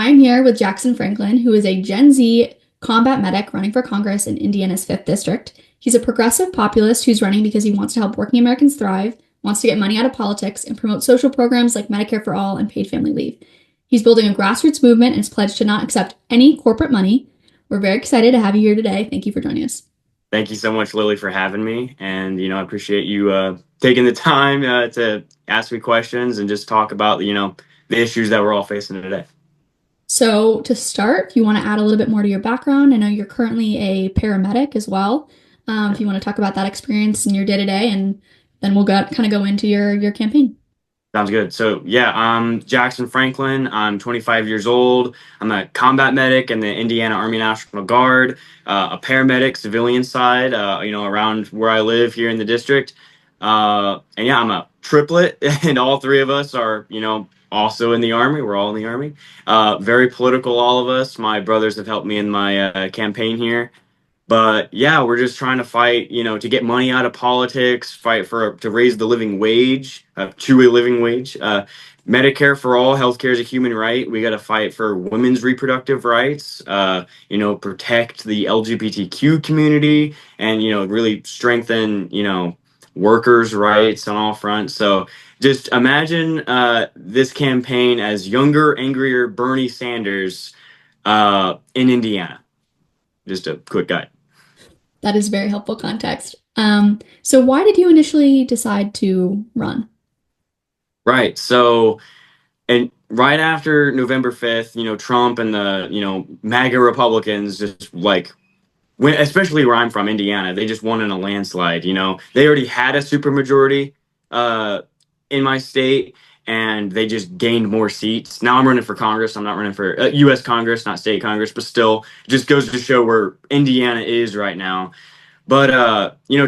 I'm here with Jackson Franklin, who is a Gen Z combat medic running for Congress in Indiana's 5th District. He's a progressive populist who's running because he wants to help working Americans thrive, wants to get money out of politics, and promote social programs like Medicare for All and paid family leave. He's building a grassroots movement and has pledged to not accept any corporate money. We're very excited to have you here today. Thank you for joining us. Thank you so much, Lily, for having me. And, I appreciate you taking the time to ask me questions and just talk about, the issues that we're all facing today. So, to start, if you want to add a little bit more to your background, I know you're currently a paramedic as well. If Yeah. you want to talk about that experience in your day to day, and then we'll kind of go into your campaign. Sounds good. So, yeah, I'm Jackson Franklin. I'm 25 years old. I'm a combat medic in the Indiana Army National Guard, a paramedic, civilian side, around where I live here in the district. And yeah, I'm a triplet, and all three of us are, also in the Army. We're all in the Army. Very political, all of us. My brothers have helped me in my campaign here. But yeah, we're just trying to fight, to get money out of politics, fight to raise the living wage, truly living wage. Medicare for all, healthcare is a human right. We got to fight for women's reproductive rights. Protect the LGBTQ community, and really strengthen, workers' rights on all fronts. So just imagine this campaign as younger, angrier Bernie Sanders in Indiana. Just a quick guide. That is very helpful context. So why did you initially decide to run? Right. So, and right after November 5th, Trump and the, MAGA Republicans just like when, especially where I'm from, Indiana, they just won in a landslide. They already had a supermajority uh, in my state, and they just gained more seats. Now I'm running for Congress. I'm not running for U.S. Congress, not state Congress, but still, it just goes to show where Indiana is right now. But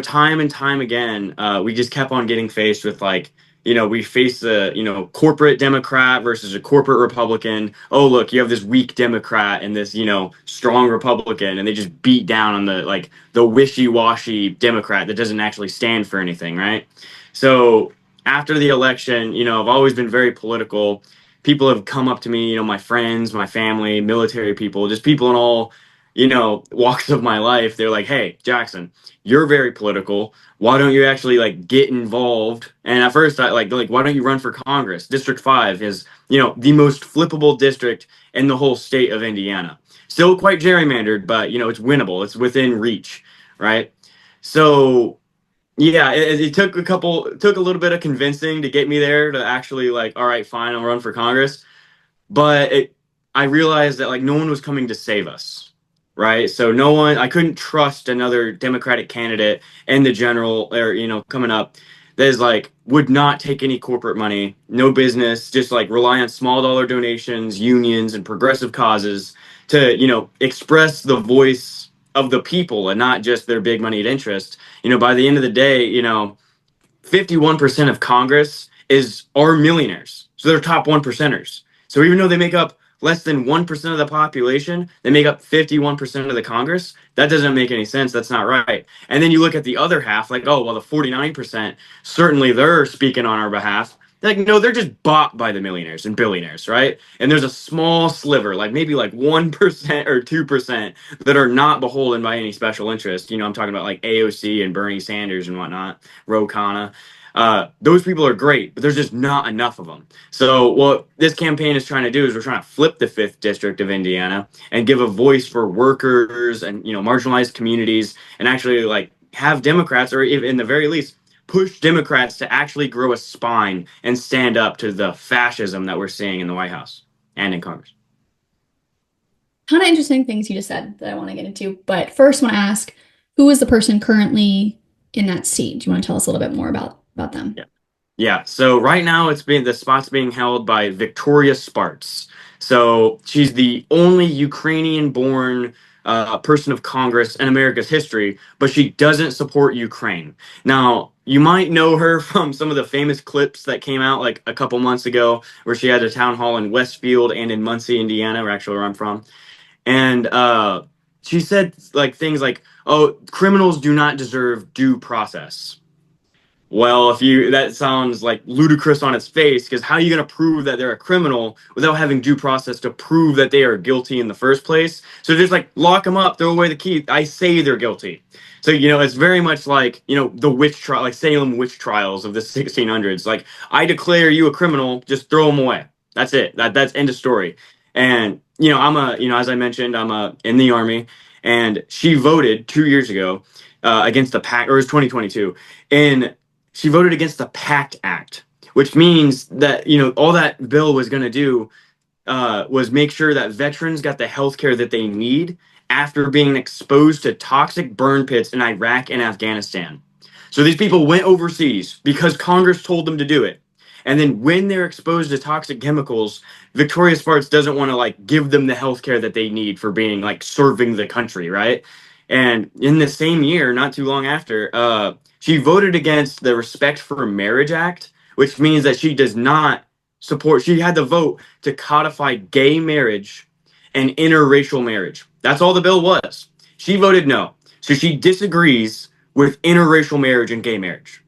time and time again, we just kept on getting faced with like, we face a, corporate Democrat versus a corporate Republican. Oh, look, you have this weak Democrat and this, strong Republican, and they just beat down on the wishy-washy Democrat that doesn't actually stand for anything, right? So after the election, I've always been very political. People have come up to me, my friends, my family, military people, just people in all walks of my life. They're like, hey, Jackson, you're very political. Why don't you actually like get involved? And at first I like, why don't you run for Congress? District 5 is, the most flippable district in the whole state of Indiana. Still quite gerrymandered, but it's winnable. It's within reach, right? So yeah, it took a little bit of convincing to get me there to actually like, all right, fine, I'll run for Congress. But I realized that like no one was coming to save us, right? So I couldn't trust another Democratic candidate in the general or coming up that is like would not take any corporate money, no business, just like rely on small dollar donations, unions, and progressive causes to express the voice of the people and not just their big moneyed interest. By the end of the day, 51% of Congress are millionaires. So they're top one percenters. So even though they make up less than 1% of the population, they make up 51% of the Congress. That doesn't make any sense. That's not right. And then you look at the other half, like, oh, well, the 49%, certainly they're speaking on our behalf. Like, no, they're just bought by the millionaires and billionaires, right? And there's a small sliver, like maybe like 1% or 2% that are not beholden by any special interest. I'm talking about like AOC and Bernie Sanders and whatnot, Ro Khanna. Those people are great, but there's just not enough of them. So what this campaign is trying to do is we're trying to flip the 5th district of Indiana and give a voice for workers and marginalized communities, and actually like have Democrats, or if, in the very least, push Democrats to actually grow a spine and stand up to the fascism that we're seeing in the White House and in Congress. Ton of interesting things you just said that I want to get into. But first, I want to ask, who is the person currently in that seat? Do you want to tell us a little bit more about them? Yeah. Yeah, so right now the spot's being held by Victoria Spartz. So she's the only Ukrainian-born person of Congress in America's history, but she doesn't support Ukraine. Now, you might know her from some of the famous clips that came out like a couple months ago, where she had a town hall in Westfield and in Muncie, Indiana, where I'm from. And she said like things like, "Oh, criminals do not deserve due process." Well, if you that sounds like ludicrous on its face, because how are you going to prove that they're a criminal without having due process to prove that they are guilty in the first place? So just like lock them up, throw away the key. I say they're guilty. So it's very much like the witch trial, like Salem witch trials of the 1600s. Like I declare you a criminal, just throw them away. That's it. That's end of story. And I'm a as I mentioned, I'm in the army, and she voted 2 years ago against the pact, or it was 2022, in she voted against the PACT Act, which means that all that bill was going to do was make sure that veterans got the health care that they need after being exposed to toxic burn pits in Iraq and Afghanistan. So these people went overseas because Congress told them to do it. And then when they're exposed to toxic chemicals, Victoria Sparks doesn't want to like give them the health care that they need for being like serving the country, right? And in the same year, not too long after, she voted against the Respect for Marriage Act, which means that she does not support, she had the vote to codify gay marriage and interracial marriage. That's all the bill was. She voted no. So she disagrees with interracial marriage and gay marriage.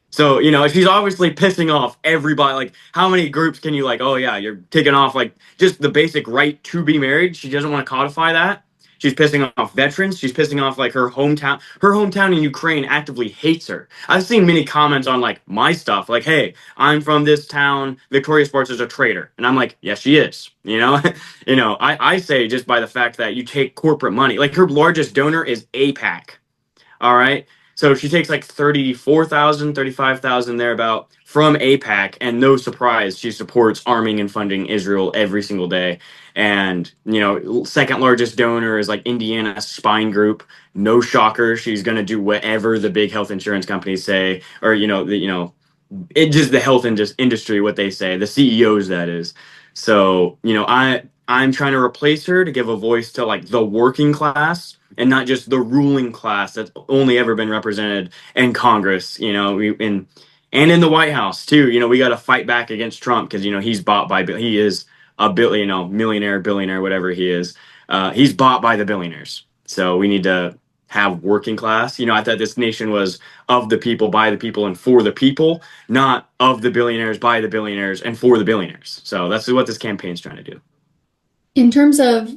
So, she's obviously pissing off everybody. Like, how many groups can you, like, oh, yeah, you're taking off, like, just the basic right to be married? She doesn't want to codify that. She's pissing off veterans. She's pissing off, like, her hometown. Her hometown in Ukraine actively hates her. I've seen many comments on, like, my stuff. Like, hey, I'm from this town. Victoria Sports is a traitor. And I'm like, yes, she is. I say just by the fact that you take corporate money. Like, her largest donor is APAC. All right. So she takes like 34,000, 35,000 thereabout from APAC, and no surprise, she supports arming and funding Israel every single day. And, second largest donor is like Indiana Spine Group. No shocker. She's going to do whatever the big health insurance companies say, or, it just the health industry, what they say, the CEOs, that is. So, I'm trying to replace her to give a voice to like the working class and not just the ruling class that's only ever been represented in Congress, and in the White House too. We got to fight back against Trump because he's bought by he is a millionaire, billionaire, whatever he is. He's bought by the billionaires. So we need to have working class. I thought this nation was of the people, by the people, and for the people, not of the billionaires, by the billionaires, and for the billionaires. So that's what this campaign's trying to do. In terms of,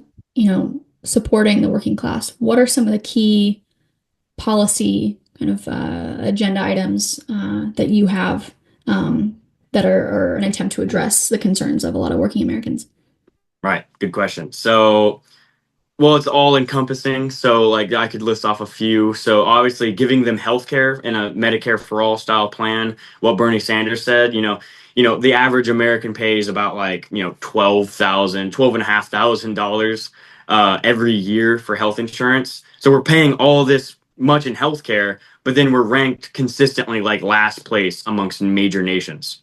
supporting the working class, what are some of the key policy kind of agenda items that you have that are an attempt to address the concerns of a lot of working Americans? Right. Good question. So, well, it's all encompassing. So, like, I could list off a few. So, obviously, giving them health care in a Medicare for all style plan. What Bernie Sanders said, the average American pays about like, $12,500 every year for health insurance. So, we're paying all this much in healthcare, but then we're ranked consistently like last place amongst major nations,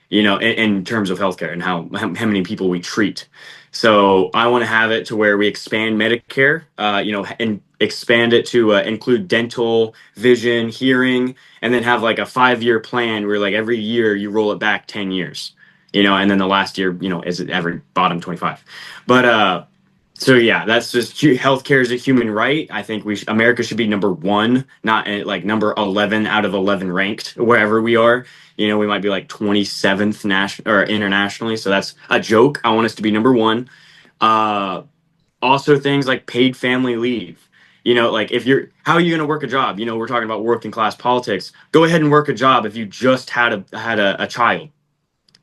in terms of healthcare and how many people we treat. So I want to have it to where we expand Medicare, and expand it to include dental, vision, hearing, and then have like a 5-year plan where like every year you roll it back 10 years, and then the last year, is every bottom 25. But so yeah, that's just healthcare is a human right. I think America should be number one, not like number 11 out of 11 ranked wherever we are. We might be like 27th national or internationally, so that's a joke. I want us to be number one. Also, things like paid family leave. Like how are you going to work a job? We're talking about working class politics. Go ahead and work a job if you just had a child.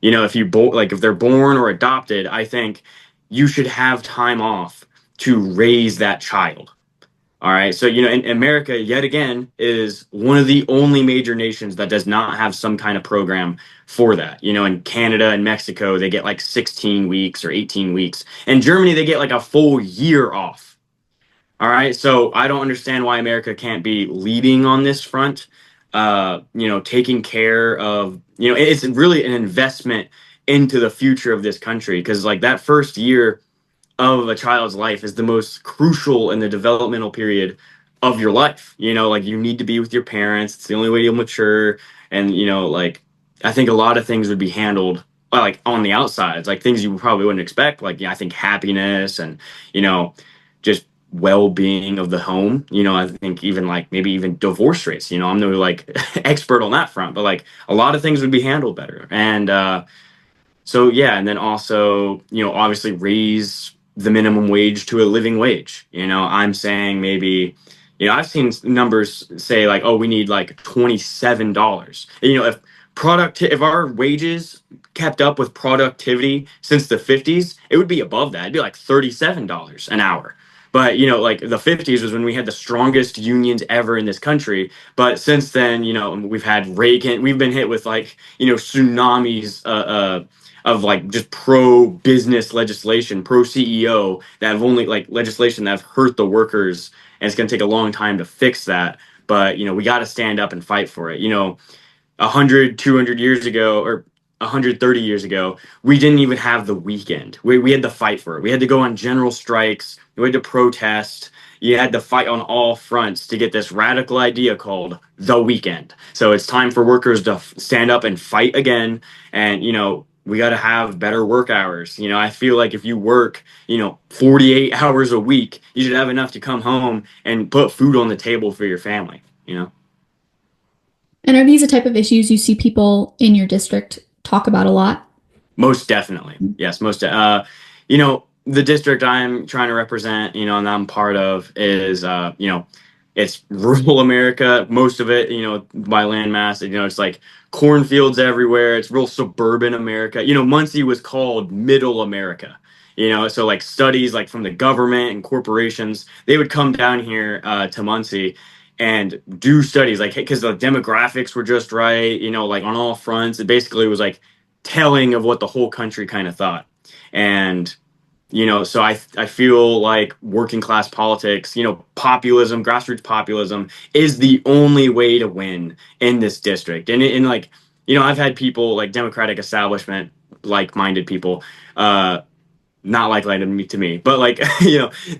If they're born or adopted, I think you should have time off to raise that child. All right. So, in America, yet again, is one of the only major nations that does not have some kind of program for that. In Canada and Mexico, they get like 16 weeks or 18 weeks. In Germany, they get like a full year off. All right. So I don't understand why America can't be leading on this front. Taking care of, it's really an investment into the future of this country, because like that first year of a child's life is the most crucial in the developmental period of your life. Like you need to be with your parents. It's the only way you'll mature. And, like I think a lot of things would be handled like on the outsides, like things you probably wouldn't expect. Like, I think happiness and, just well-being of the home. I think even like maybe even divorce rates. I'm no like expert on that front, but like a lot of things would be handled better. And so yeah, and then also, obviously raise the minimum wage to a living wage. I'm saying maybe, I've seen numbers say like, oh, we need like $27. If our wages kept up with productivity since the 50s, it would be above that. It'd be like $37 an hour. But like the 50s was when we had the strongest unions ever in this country. But since then, we've had Reagan. We've been hit with like tsunamis of like just pro business legislation, pro CEO that have only like legislation that have hurt the workers, and it's going to take a long time to fix that. But we got to stand up and fight for it. 100, 200 years ago, or 130 years ago, we didn't even have the weekend. We had to fight for it. We had to go on general strikes. We had to protest. You had to fight on all fronts to get this radical idea called the weekend. So it's time for workers to stand up and fight again. And, we got to have better work hours. I feel like if you work, 48 hours a week, you should have enough to come home and put food on the table for your family. And are these the type of issues you see people in your district talk about a lot? Most definitely. Yes, the district I'm trying to represent, and I'm part of is, it's rural America, most of it, by landmass. It's like cornfields everywhere. It's real suburban America. Muncie was called middle America. So like studies like from the government and corporations, they would come down here to Muncie and do studies like because the demographics were just right, like on all fronts. It basically was like telling of what the whole country kind of thought. And so I feel like working class politics, populism, grassroots populism is the only way to win in this district. And like, I've had people like Democratic establishment, like-minded people, not like to me, but like,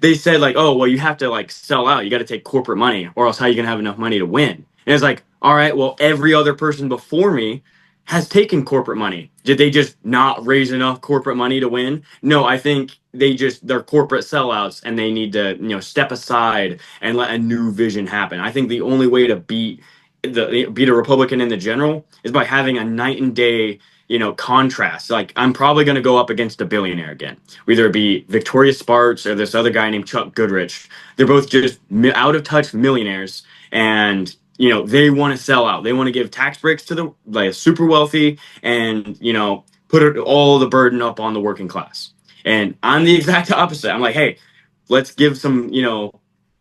they said like, oh, well, you have to like sell out. You got to take corporate money or else how are you going to have enough money to win? And it's like, all right, well, every other person before me has taken corporate money. Did they just not raise enough corporate money to win? No, I think they're corporate sellouts and they need to, step aside and let a new vision happen. I think the only way to beat a Republican in the general is by having a night and day, contrast. Like I'm probably going to go up against a billionaire again, whether it be Victoria Sparks or this other guy named Chuck Goodrich. They're both just out of touch millionaires, and they want to sell out. They want to give tax breaks to the like super wealthy, and put all the burden up on the working class. And I'm the exact opposite. I'm like, hey, let's give some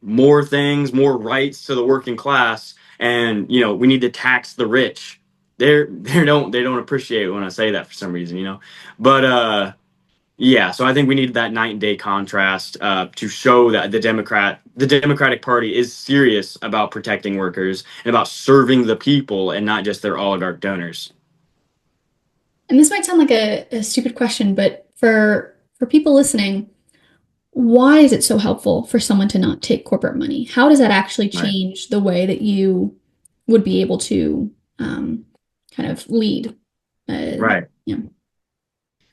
more things, more rights to the working class, and we need to tax the rich. They don't appreciate it when I say that for some reason. But yeah, so I think we need that night and day contrast to show that the Democratic Party is serious about protecting workers and about serving the people and not just their oligarch donors. And this might sound like a stupid question, but for people listening, why is it so helpful for someone to not take corporate money? How does that actually Right. change the way that you would be able to kind of lead? Right. Yeah.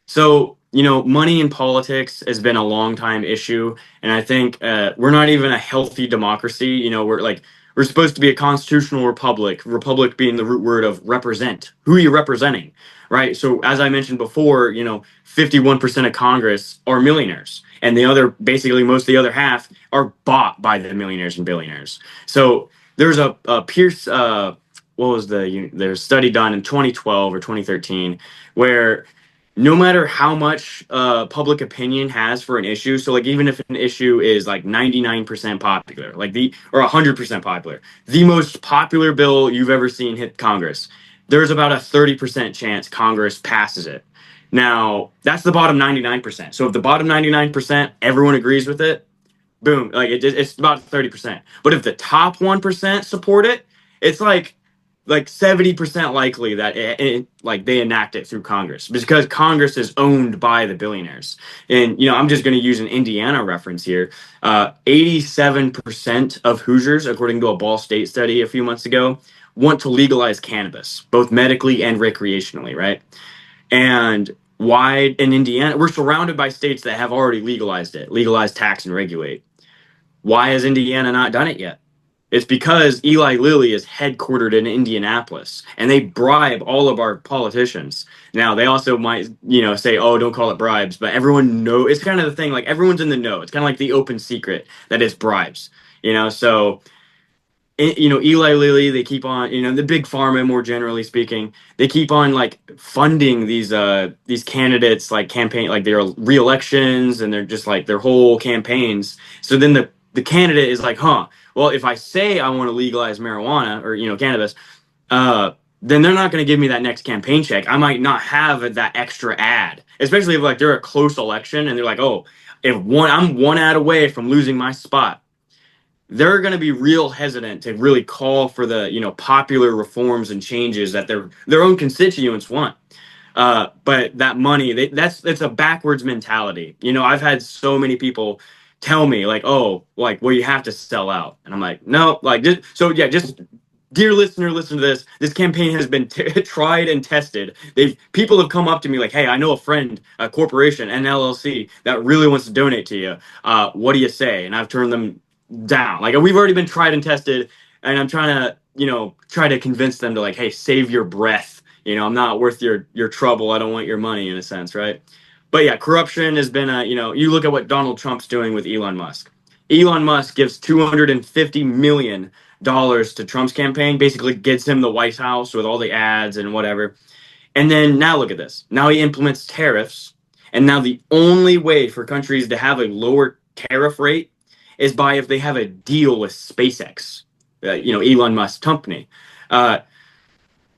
So, money in politics has been a long time issue. And I think we're not even a healthy democracy. We're supposed to be a constitutional republic being the root word of represent. Who are you representing? Right. So, as I mentioned before, 51% of Congress are millionaires. And basically, most of the other half are bought by the millionaires and billionaires. So, there's a Pierce, what was there's a study done in 2012 or 2013 where no matter how much public opinion has for an issue, so like even if an issue is like 99% popular, or 100% popular, the most popular bill you've ever seen hit Congress, there's about a 30% chance Congress passes it. Now, that's the bottom 99%. So if the bottom 99%, everyone agrees with it, boom, like it's about 30%. But if the top 1% support it, it's like 70% likely that like they enact it through Congress because Congress is owned by the billionaires. And I'm just going to use an Indiana reference here. 87% of Hoosiers, according to a Ball State study a few months ago, want to legalize cannabis, both medically and recreationally, right? And why in Indiana, we're surrounded by states that have already legalized it, legalized, tax, and regulate. Why has Indiana not done it yet? It's because Eli Lilly is headquartered in Indianapolis and they bribe all of our politicians. Now, they also might, say, oh, don't call it bribes, but everyone know it's kind of the thing, like everyone's in the know. It's kind of like the open secret that it's bribes, so Eli Lilly, they keep on, the big pharma, more generally speaking, they keep on like funding these candidates, like campaign, like their re-elections and they're just like their whole campaigns. So then the candidate is like, huh, well, if I say I want to legalize marijuana or cannabis, uh, then they're not going to give me that next campaign check. I might not have that extra ad, especially if like they're a close election and they're like, oh, if I'm one ad away from losing my spot, they're going to be real hesitant to really call for the popular reforms and changes that their own constituents want. But that money, it's a backwards mentality. I've had so many people tell me like, oh, like, well, you have to sell out, and I'm like, no, like, just dear listener, listen to this. This campaign has been tried and tested. People have come up to me like, hey, I know a friend, a corporation, an LLC that really wants to donate to you. What do you say? And I've turned them down. Like we've already been tried and tested, and I'm trying to, try to convince them to like, hey, save your breath. I'm not worth your trouble. I don't want your money in a sense, right? But yeah, corruption has been a, you look at what Donald Trump's doing with Elon Musk. Elon Musk gives $250 million to Trump's campaign, basically gets him the White House with all the ads and whatever. And then now look at this. Now he implements tariffs, and now the only way for countries to have a lower tariff rate is by if they have a deal with SpaceX, Elon Musk's company. Uh,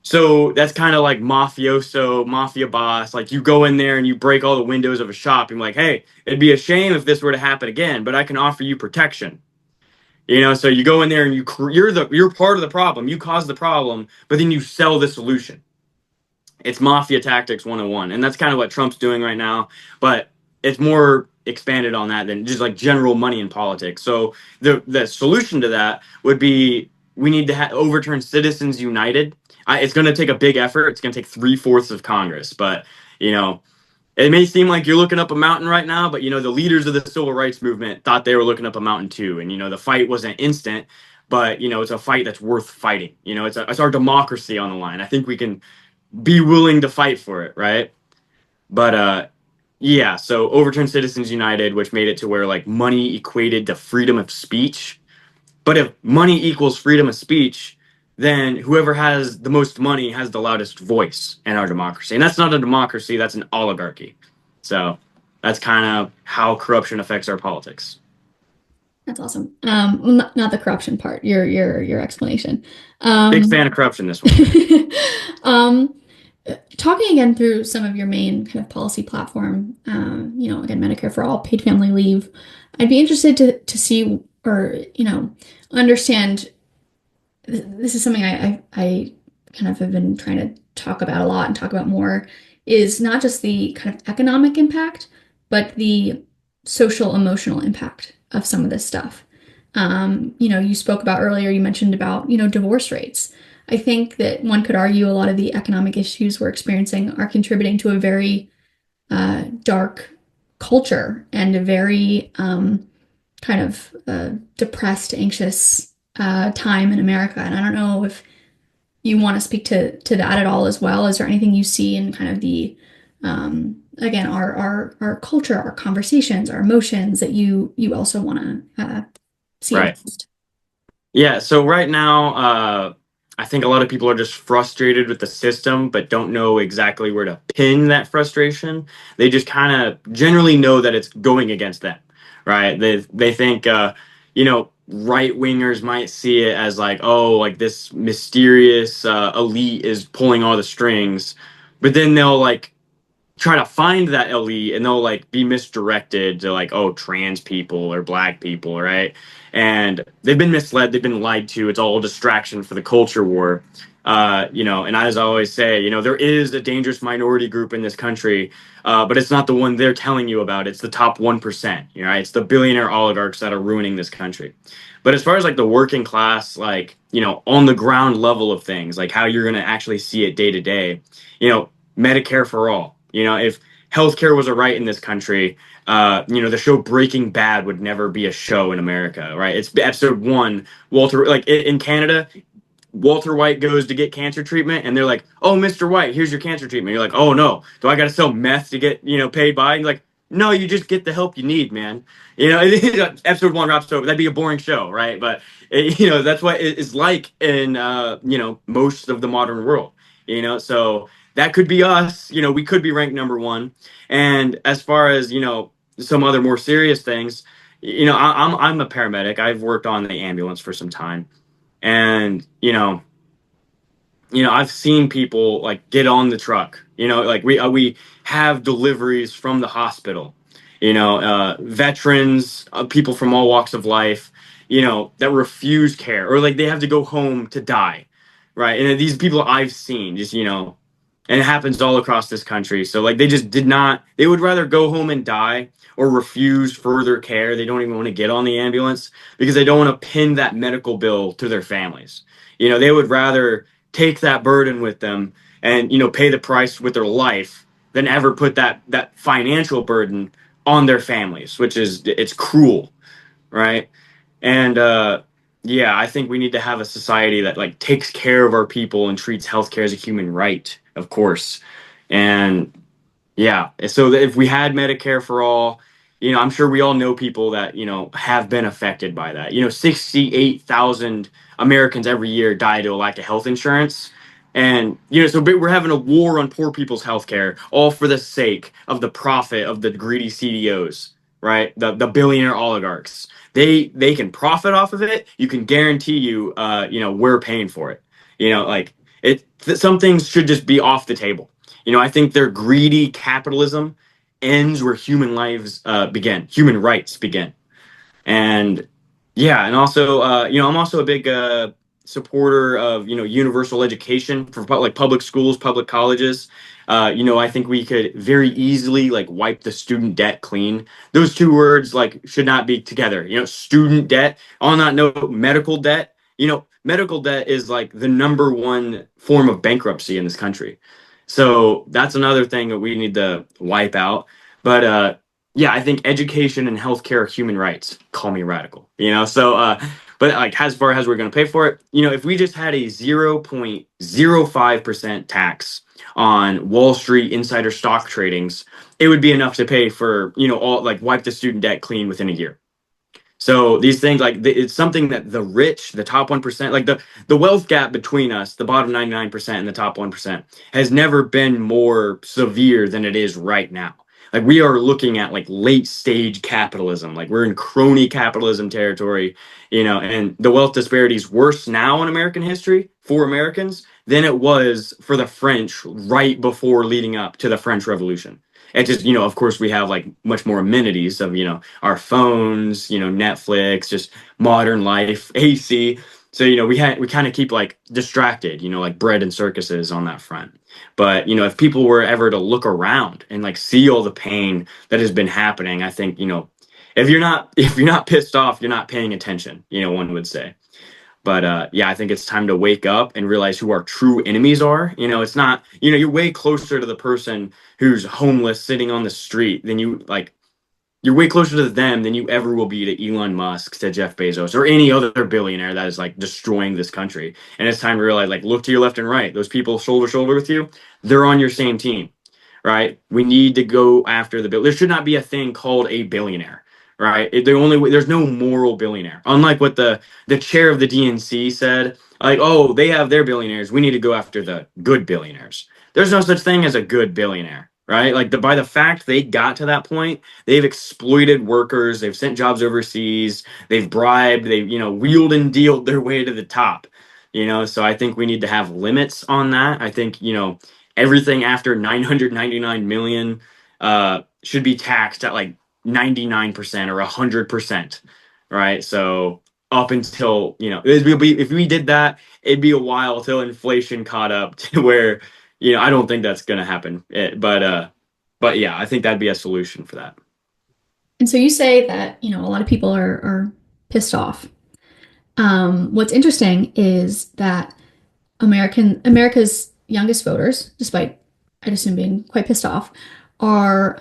so that's kind of like mafia boss. Like you go in there and you break all the windows of a shop. And you're like, hey, it'd be a shame if this were to happen again, but I can offer you protection. So you go in there and you're part of the problem. You cause the problem, but then you sell the solution. It's mafia tactics 101, and that's kind of what Trump's doing right now. But it's more expanded on that than just like general money in politics. So the solution to that would be we need to overturn Citizens United. It's going to take a big effort. It's going to take 3/4 of Congress, but you know it may seem like you're looking up a mountain right now, but the leaders of the civil rights movement thought they were looking up a mountain too, and the fight wasn't instant, but it's a fight that's worth fighting. It's our democracy on the line. I think we can be willing to fight for it, right? But yeah, so overturn Citizens United, which made it to where like money equated to freedom of speech. But if money equals freedom of speech, then whoever has the most money has the loudest voice in our democracy. And that's not a democracy, that's an oligarchy. So that's kind of how corruption affects our politics. That's awesome. Well, not the corruption part, your explanation. Big Um, fan of corruption this one. um, talking again through some of your main kind of policy platform, again, Medicare for all, paid family leave. I'd be interested to see or, understand. This is something I kind of have been trying to talk about a lot and talk about more, is not just the kind of economic impact, but the social emotional impact of some of this stuff. You spoke about earlier, you mentioned about, divorce rates. I think that one could argue a lot of the economic issues we're experiencing are contributing to a very dark culture and a very kind of depressed, anxious time in America. And I don't know if you want to speak to that at all as well. Is there anything you see in kind of the again our culture, our conversations, our emotions that you also want to see Right. addressed? Yeah, so right now, I think a lot of people are just frustrated with the system, but don't know exactly where to pin that frustration. They just kind of generally know that it's going against them, right? They think, right wingers might see it as like, oh, like this mysterious elite is pulling all the strings, but then they'll like try to find that elite and they'll like be misdirected to like, oh, trans people or black people, right? And they've been misled, they've been lied to. It's all a distraction for the culture war. And as I always say, there is a dangerous minority group in this country, but it's not the one they're telling you about. It's the top 1%, right? It's the billionaire oligarchs that are ruining this country. But as far as like the working class, like, on the ground level of things, like how you're going to actually see it day to day, Medicare for all. If healthcare was a right in this country, the show Breaking Bad would never be a show in America, right? It's episode one. Walter, like in Canada, Walter White goes to get cancer treatment, and they're like, "Oh, Mr. White, here's your cancer treatment." You're like, "Oh no, do I got to sell meth to get paid by?" And you're like, "No, you just get the help you need, man." Episode one wraps over. That'd be a boring show, right? But that's what it's like in most of the modern world. So that could be us. We could be ranked number one. And as far as some other more serious things, I'm a paramedic. I've worked on the ambulance for some time, and I've seen people like get on the truck. Like we have deliveries from the hospital. Veterans, people from all walks of life. That refuse care, or like they have to go home to die, right? And these people I've seen, just and it happens all across this country. So like they just did not. They would rather go home and die or refuse further care. They don't even want to get on the ambulance because they don't want to pin that medical bill to their families. They would rather take that burden with them and pay the price with their life than ever put that financial burden on their families, which is it's cruel, right? And yeah, I think we need to have a society that like takes care of our people and treats healthcare as a human right, of course. And yeah. So if we had Medicare for all, I'm sure we all know people that, have been affected by that. 68,000 Americans every year die to a lack of health insurance. And, so we're having a war on poor people's health care, all for the sake of the profit of the greedy CDOs, right? The billionaire oligarchs. They can profit off of it. You can guarantee we're paying for it. Like some things should just be off the table. I think their greedy capitalism ends where human lives begin, human rights begin. And yeah, and also, I'm also a big supporter of, universal education for like public schools, public colleges. I think we could very easily like wipe the student debt clean. Those two words like should not be together. Student debt. On that note, medical debt. Medical debt is like the number one form of bankruptcy in this country. So that's another thing that we need to wipe out. But yeah, I think education and healthcare are human rights. Call me radical, but like as far as we're going to pay for it, if we just had a 0.05% tax on Wall Street insider stock tradings, it would be enough to pay for, all like wipe the student debt clean within a year. So these things like it's something that the rich, the top 1%, like the wealth gap between us, the bottom 99% and the top 1%, has never been more severe than it is right now. Like we are looking at like late stage capitalism, like we're in crony capitalism territory, and the wealth disparity is worse now in American history for Americans than it was for the French right before leading up to the French Revolution. It just, of course, we have like much more amenities of, our phones, Netflix, just modern life, AC. So, we kind of keep like distracted, like bread and circuses on that front. But, if people were ever to look around and like see all the pain that has been happening, I think, if you're not pissed off, you're not paying attention, one would say. But yeah, I think it's time to wake up and realize who our true enemies are. It's not, you're way closer to the person who's homeless sitting on the street than you're way closer to them than you ever will be to Elon Musk, to Jeff Bezos, or any other billionaire that is like destroying this country. And it's time to realize, like, look to your left and right. Those people shoulder to shoulder with you, they're on your same team, right? We need to go after the bill. There should not be a thing called a billionaire, right? There's no moral billionaire. Unlike what the chair of the DNC said, like, oh, they have their billionaires. We need to go after the good billionaires. There's no such thing as a good billionaire, right? Like by the fact they got to that point, they've exploited workers, they've sent jobs overseas, they've bribed, they've wheeled and dealed their way to the top. So I think we need to have limits on that. I think everything after 999 million should be taxed at like 99% or 100%, right? So up until if we did that, it'd be a while till inflation caught up to where I don't think that's gonna happen. But yeah, I think that'd be a solution for that. And so you say that, a lot of people are pissed off. What's interesting is that America's youngest voters, despite I'd assume being quite pissed off, are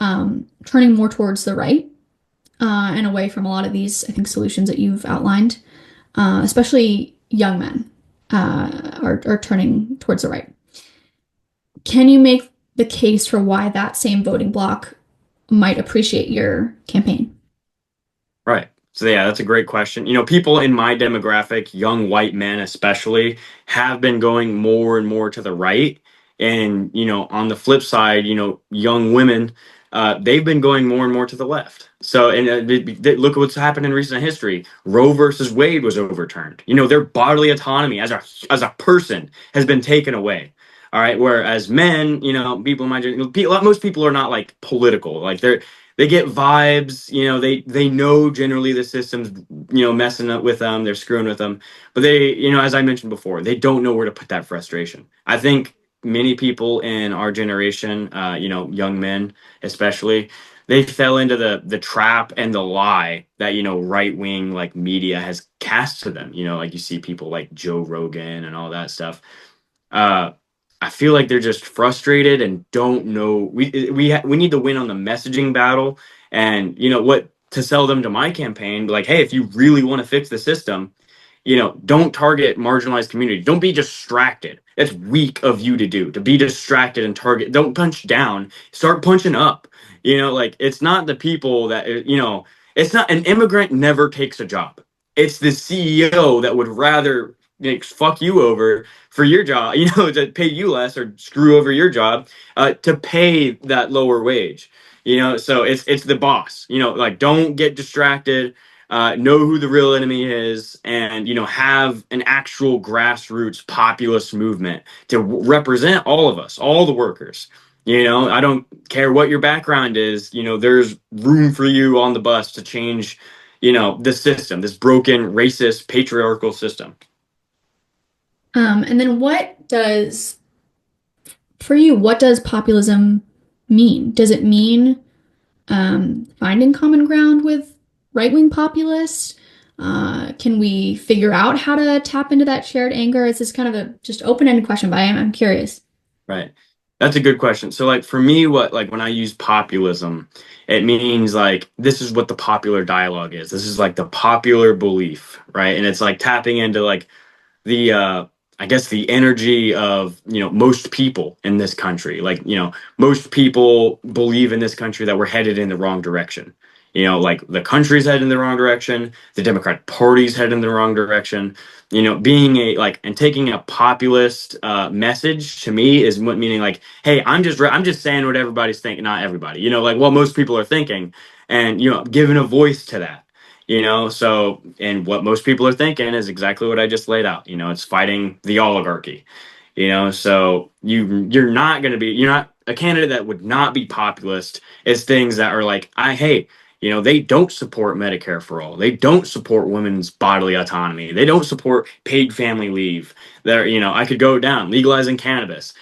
turning more towards the right and away from a lot of these, I think, solutions that you've outlined, especially young men are turning towards the right. Can you make the case for why that same voting bloc might appreciate your campaign? Right. So yeah, that's a great question. People in my demographic, young white men especially, have been going more and more to the right. And, on the flip side, young women, they've been going more and more to the left. So, and look at what's happened in recent history. Roe versus Wade was overturned. Their bodily autonomy as a person has been taken away. All right. Whereas men, people in my most people are not like political. Like they get vibes, they know generally the system's, messing up with them, they're screwing with them. But they, as I mentioned before, they don't know where to put that frustration. I think many people in our generation, young men especially, they fell into the trap and the lie that, right wing like media has cast to them. Like you see people like Joe Rogan and all that stuff. uh, I feel like they're just frustrated and don't know. We need to win on the messaging battle, and what to sell them to my campaign. Like, hey, if you really want to fix the system, don't target marginalized community. Don't be distracted. That's weak of you to do. To be distracted and target. Don't punch down. Start punching up. Like it's not the people that It's not an immigrant never takes a job. It's the CEO that would rather like fuck you over for your job, to pay you less or screw over your job, to pay that lower wage. So it's the boss. Like don't get distracted. Know who the real enemy is, and have an actual grassroots populist movement to represent all of us, all the workers. I don't care what your background is. There's room for you on the bus to change. The system, this broken, racist, patriarchal system. And then for you, what does populism mean? Does it mean finding common ground with right-wing populists? Can we figure out how to tap into that shared anger? It's this kind of a just open-ended question, but I'm curious. Right. That's a good question. So like for me, what like when I use populism, it means like this is what the popular dialogue is. This is like the popular belief, right? And it's like tapping into like the I guess the energy of most people in this country. Like most people believe in this country that we're headed in the wrong direction. Like the country's headed in the wrong direction, the Democratic Party's headed in the wrong direction. Being a like and taking a populist message to me is what meaning like, hey, I'm just saying what everybody's thinking, not everybody. Like what most people are thinking, and giving a voice to that. So and what most people are thinking is exactly what I just laid out. It's fighting the oligarchy. So you're not a candidate that would not be populist is things that are like, hey, they don't support Medicare for all. They don't support women's bodily autonomy. They don't support paid family leave. I could go down legalizing cannabis.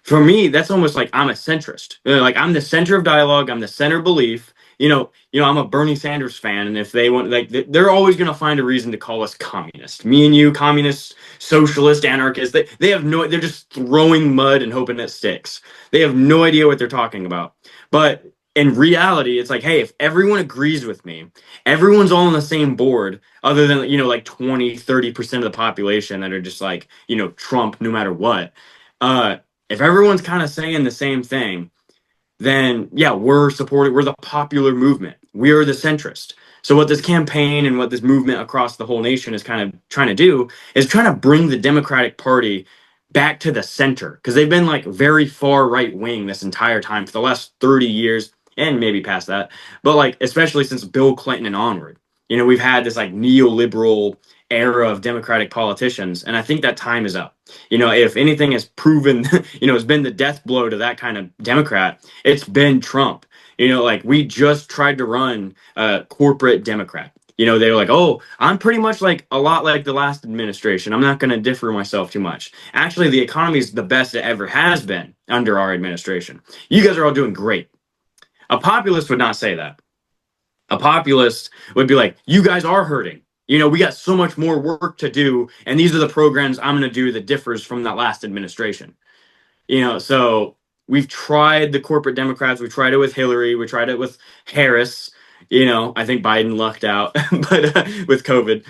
For me, that's almost like I'm a centrist. Like I'm the center of dialogue. I'm the center of belief. I'm a Bernie Sanders fan, and if they want, like, they're always going to find a reason to call us communist. Me and you, communist, socialist, anarchist. They have no. They're just throwing mud and hoping it sticks. They have no idea what they're talking about. But in reality, it's like, hey, if everyone agrees with me, everyone's all on the same board, other than like 20-30% of the population that are just like Trump, no matter what. If everyone's kind of saying the same thing, then yeah, we're the popular movement. We are the centrist. So what this campaign and what this movement across the whole nation is kind of trying to do is trying to bring the Democratic Party back to the center, because they've been like very far right wing this entire time for the last 30 years and maybe past that. But like especially since Bill Clinton and onward, we've had this like neoliberal era of Democratic politicians, and I think that time is up. If anything has proven, has been the death blow to that kind of Democrat, it's been Trump. Like we just tried to run a corporate Democrat. They were like, oh, I'm pretty much like a lot like the last administration. I'm not going to differ myself too much. Actually, the economy is the best it ever has been under our administration. You guys are all doing great. A populist would not say that. A populist would be like, you guys are hurting. We got so much more work to do, and these are the programs I'm going to do that differs from that last administration. So we've tried the corporate Democrats. We tried it with Hillary. We tried it with Harris. I think Biden lucked out, but with COVID.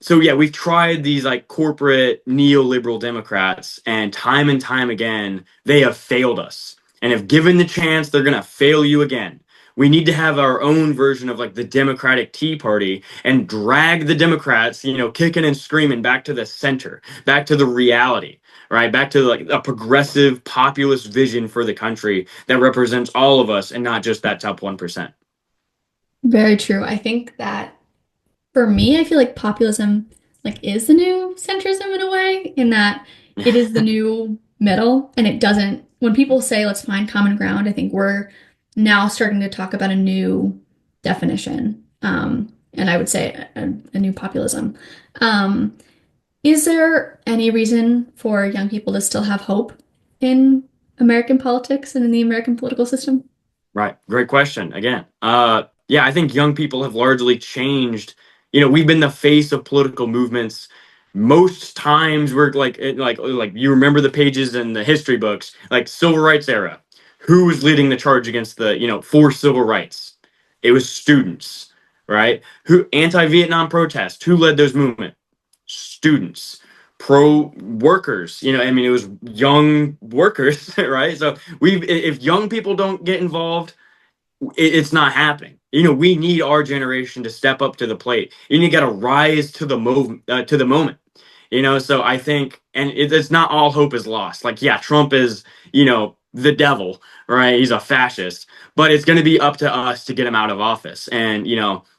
So yeah, we've tried these like corporate neoliberal Democrats, and time again, they have failed us. And if given the chance, they're gonna fail you again. We need to have our own version of like the Democratic Tea Party and drag the Democrats, kicking and screaming back to the center, back to the reality, right? Back to like a progressive populist vision for the country that represents all of us and not just that top 1%. Very true. I think that for me, I feel like populism is the new centrism in a way, in that it is the new middle, and it doesn't, when people say let's find common ground, I think we're now starting to talk about a new definition. And I would say a new populism. Um, is there any reason for young people to still have hope in American politics and in the American political system? Right. Great question. Again, yeah, I think young people have largely changed. We've been the face of political movements. Most times we're like you remember the pages in the history books, like civil rights era. Who was leading the charge against for civil rights? It was students, right? Who anti-Vietnam protest? Who led those movements? Students. Pro workers, I mean, it was young workers, right? So if young people don't get involved, it's not happening. We need our generation to step up to the plate. You got to rise to the moment. So I think, and it's not all hope is lost. Like, yeah, Trump is, the devil, right? He's a fascist, but it's going to be up to us to get him out of office. And,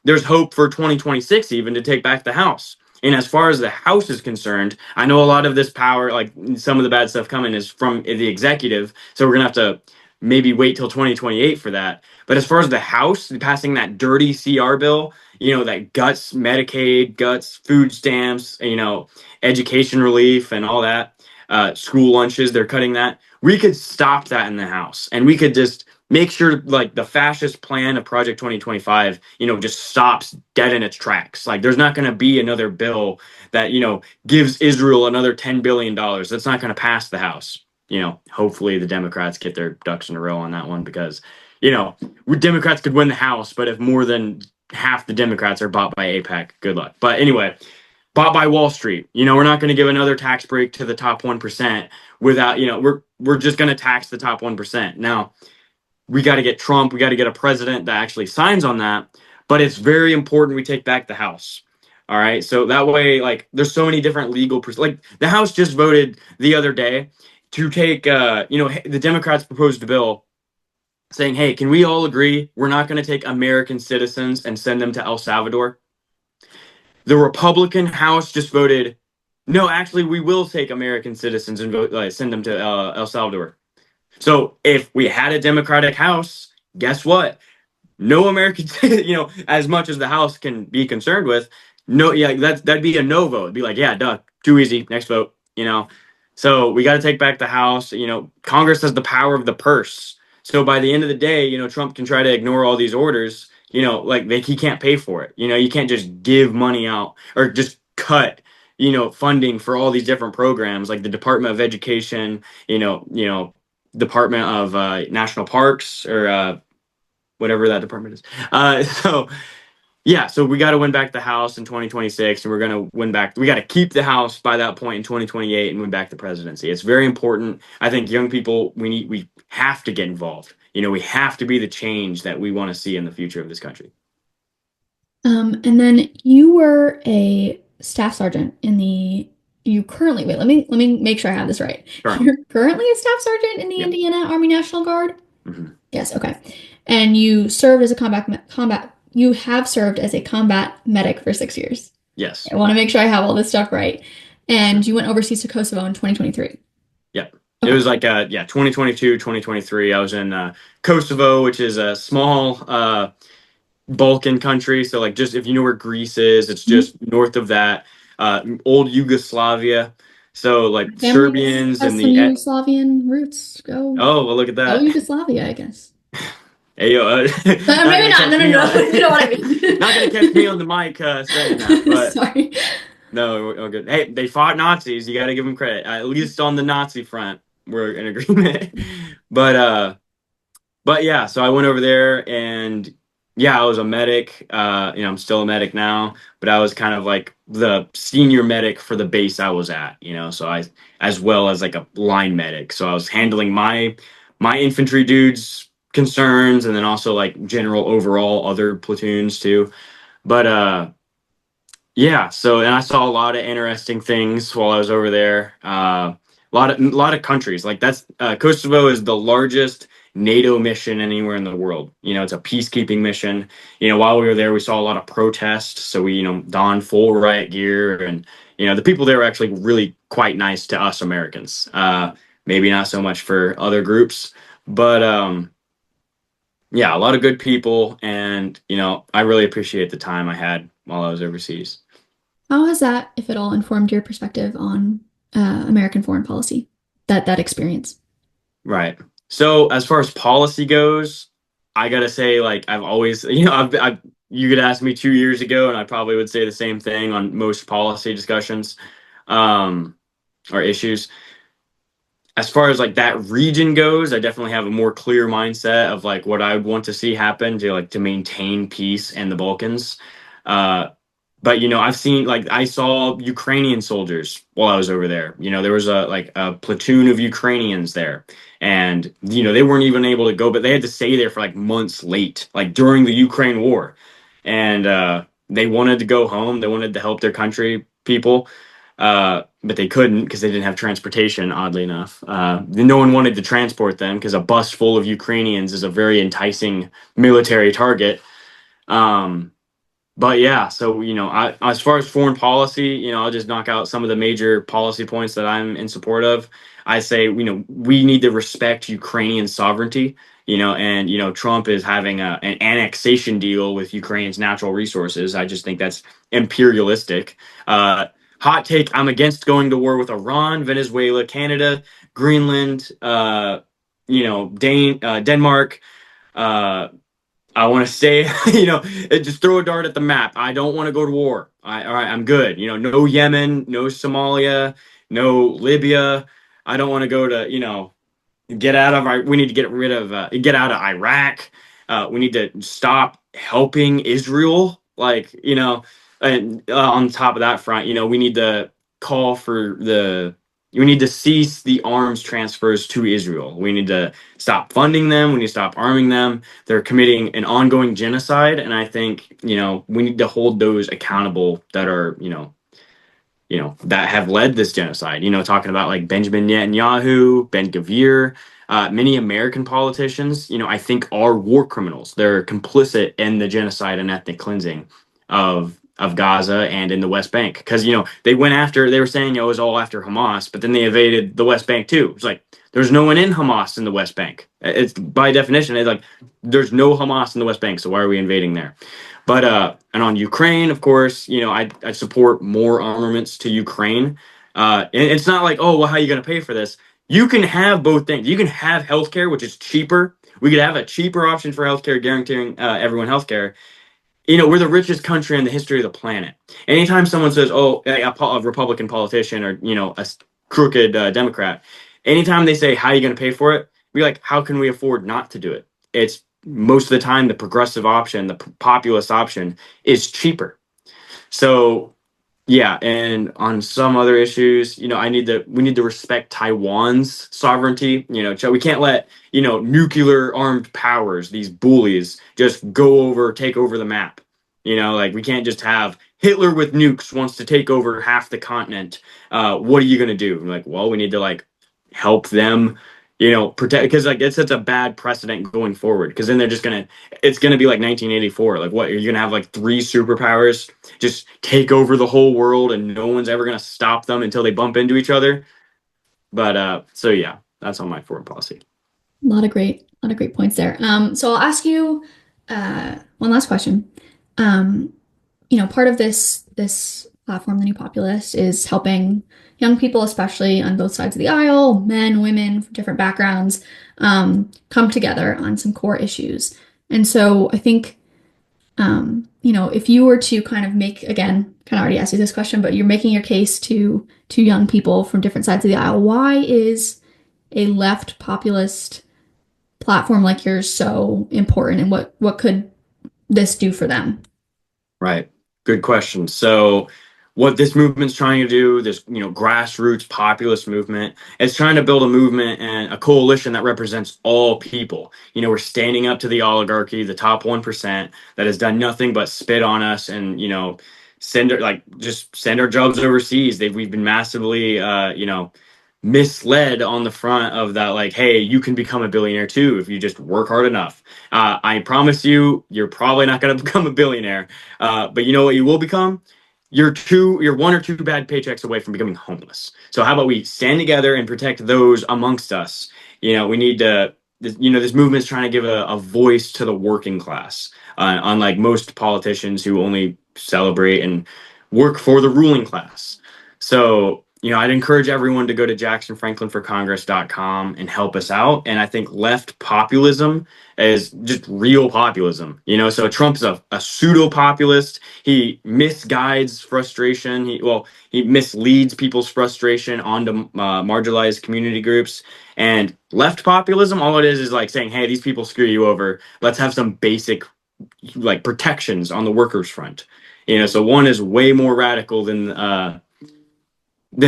there's hope for 2026 even to take back the House. And as far as the House is concerned, I know a lot of this power, like some of the bad stuff coming, is from the executive. So we're going to have to maybe wait till 2028 for that. But as far as the House passing that dirty CR bill, that guts Medicaid, guts food stamps, education relief and all that, school lunches, they're cutting that. We could stop that in the House, and we could just make sure like the fascist plan of Project 2025, just stops dead in its tracks. Like there's not going to be another bill that, gives Israel another $10 billion. That's not going to pass the House. Hopefully the Democrats get their ducks in a row on that one because, Democrats could win the House, but if more than half the Democrats are bought by AIPAC, good luck. But anyway, bought by Wall Street. We're not going to give another tax break to the top 1% without, we're just going to tax the top 1%. Now, we got to get Trump, we got to get a president that actually signs on that, but it's very important we take back the House. All right? So that way like there's so many different like the House just voted the other day to take the Democrats proposed a bill saying, "Hey, can we all agree we're not going to take American citizens and send them to El Salvador?" The Republican House just voted, no, actually, we will take American citizens and send them to El Salvador. So if we had a Democratic House, guess what? No American, as much as the House can be concerned with, no, yeah, that'd be a no vote. It'd be like, yeah, duh, too easy. Next vote. So we got to take back the House. Congress has the power of the purse. So by the end of the day, Trump can try to ignore all these orders. Like he can't pay for it. You can't just give money out or just cut, funding for all these different programs like the Department of Education, Department of National Parks or whatever that department is. So yeah, so we got to win back the House in 2026, and we're going to win back. We got to keep the House by that point in 2028 and win back the presidency. It's very important. I think young people, we have to get involved. We have to be the change that we want to see in the future of this country. And then you were a staff sergeant in the you currently wait, let me make sure I have this right. Sure. You're currently a staff sergeant in the Yep. Indiana Army National Guard? Mhm. Yes, okay. And you served as a you have served as a combat medic for 6 years. Yes. I want to make sure I have all this stuff right. And you went overseas to Kosovo in 2023. Yep. Okay. It was like 2022, 2023. I was in Kosovo, which is a small Balkan country. So like just if you know where Greece is, it's just north of that. Old Yugoslavia. So like My family Serbians has and some the Yugoslavian roots. Go, oh well, look at go that. Yugoslavia, I guess. Hey, yo, Maybe not. No, you know what I mean. Not gonna catch me on the mic saying that, but Sorry. no, we're good. Hey, they fought Nazis. You got to give them credit, at least on the Nazi front. we're in agreement. But but yeah, so I went over there and yeah, I was a medic. I'm still a medic now, but I was kind of like the senior medic for the base I was at, so I as well as like a line medic. So I was handling my infantry dudes concerns and then also like general overall other platoons too. But yeah, so and I saw a lot of interesting things while I was over there. A lot of countries like that's Kosovo is the largest NATO mission anywhere in the world. It's a peacekeeping mission. While we were there, we saw a lot of protests. So we donned full riot gear, and the people there were actually really quite nice to us Americans. Maybe not so much for other groups, but yeah, a lot of good people, and I really appreciate the time I had while I was overseas. How has that, if at all, informed your perspective on American foreign policy? That experience. Right. So as far as policy goes, I gotta say, like I've always, you could ask me 2 years ago, and I probably would say the same thing on most policy discussions, um, or issues. As far as like that region goes, I definitely have a more clear mindset of like what I would want to see happen to maintain peace in the Balkans. Uh, but I've seen like I saw Ukrainian soldiers while I was over there. There was a platoon of Ukrainians there, and they weren't even able to go, but they had to stay there for like months late, like during the Ukraine war, and they wanted to go home. They wanted to help their country people, but they couldn't because they didn't have transportation. Oddly enough, no one wanted to transport them because a bus full of Ukrainians is a very enticing military target. Um, but yeah, so as far as foreign policy, I'll just knock out some of the major policy points that I'm in support of. I say, we need to respect Ukrainian sovereignty. And Trump is having an annexation deal with Ukraine's natural resources. I just think that's imperialistic. Uh, Hot take: I'm against going to war with Iran, Venezuela, Canada, Greenland, Denmark. Uh, I want to say, just throw a dart at the map. I don't want to go to war. All right, I'm good. No Yemen, no Somalia, no Libya. I don't want to go to, get out of. We need to get out of Iraq. We need to stop helping Israel. Like, and on top of that front, we need to call for the. We need to cease the arms transfers to Israel. We need to stop funding them. We need to stop arming them. They're committing an ongoing genocide, and I think we need to hold those accountable that are that have led this genocide. Talking about like Benjamin Netanyahu, Ben Gvir, many American politicians. I think are war criminals. They're complicit in the genocide and ethnic cleansing of Gaza and in the West Bank because they went after. They were saying it was all after Hamas, but then they invaded the West Bank too. It's like there's no one in Hamas in the West Bank. It's by definition. It's like there's no Hamas in the West Bank, so why are we invading there? But and on Ukraine, of course, I support more armaments to Ukraine. And it's not like, oh, well, how are you going to pay for this? You can have both things. You can have healthcare, which is cheaper. We could have a cheaper option for healthcare, guaranteeing everyone healthcare. We're the richest country in the history of the planet. Anytime someone says, "Oh, a Republican politician," or a crooked Democrat, anytime they say, "How are you going to pay for it?" We're like, "How can we afford not to do it?" It's most of the time the progressive option, the populist option, is cheaper. So yeah, and on some other issues, we need to respect Taiwan's sovereignty. We can't let nuclear armed powers, these bullies, just take over the map. Like we can't just have Hitler with nukes wants to take over half the continent. What are you gonna do? Like, well, we need to like help them, protect because like it sets a bad precedent going forward. Because then it's gonna be like 1984. Like, what, you're gonna have like three superpowers just take over the whole world and no one's ever going to stop them until they bump into each other. But so yeah, that's on my foreign policy. A lot of great points there. So I'll ask you one last question. Um, part of this platform, the New Populist, is helping young people, especially on both sides of the aisle, men, women from different backgrounds, come together on some core issues. And so I think, if you were to kind of make, again, kind of already asked you this question, but you're making your case to young people from different sides of the aisle, why is a left populist platform like yours so important, and what could this do for them? Right. Good question. So, what this movement's trying to do, this grassroots populist movement, it's trying to build a movement and a coalition that represents all people. We're standing up to the oligarchy, the top 1% that has done nothing but spit on us and send our jobs overseas. We've been massively misled on the front of that, like, hey, you can become a billionaire too if you just work hard enough. I promise you, you're probably not going to become a billionaire. But you know what you will become? You're one or two bad paychecks away from becoming homeless. So how about we stand together and protect those amongst us? We need to. This movement is trying to give a voice to the working class, unlike most politicians who only celebrate and work for the ruling class. So, I'd encourage everyone to go to jacksonfranklinforcongress.com and help us out. And I think left populism is just real populism. So Trump's a pseudo populist. He misguides frustration. He misleads people's frustration onto marginalized community groups. And left populism, all it is like saying, hey, these people screw you over. Let's have some basic like protections on the workers front. So one is way more radical than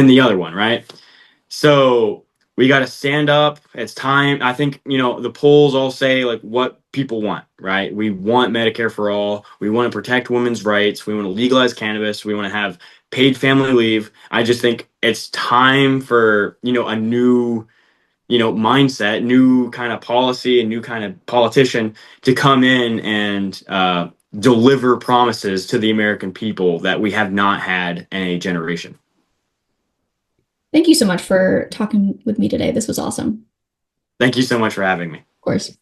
the other one, right? So we got to stand up. It's time. I think, the polls all say like what people want, right? We want Medicare for all. We want to protect women's rights. We want to legalize cannabis. We want to have paid family leave. I just think it's time for, a new, mindset, new kind of policy, and new kind of politician to come in and deliver promises to the American people that we have not had in a generation. Thank you so much for talking with me today. This was awesome. Thank you so much for having me. Of course.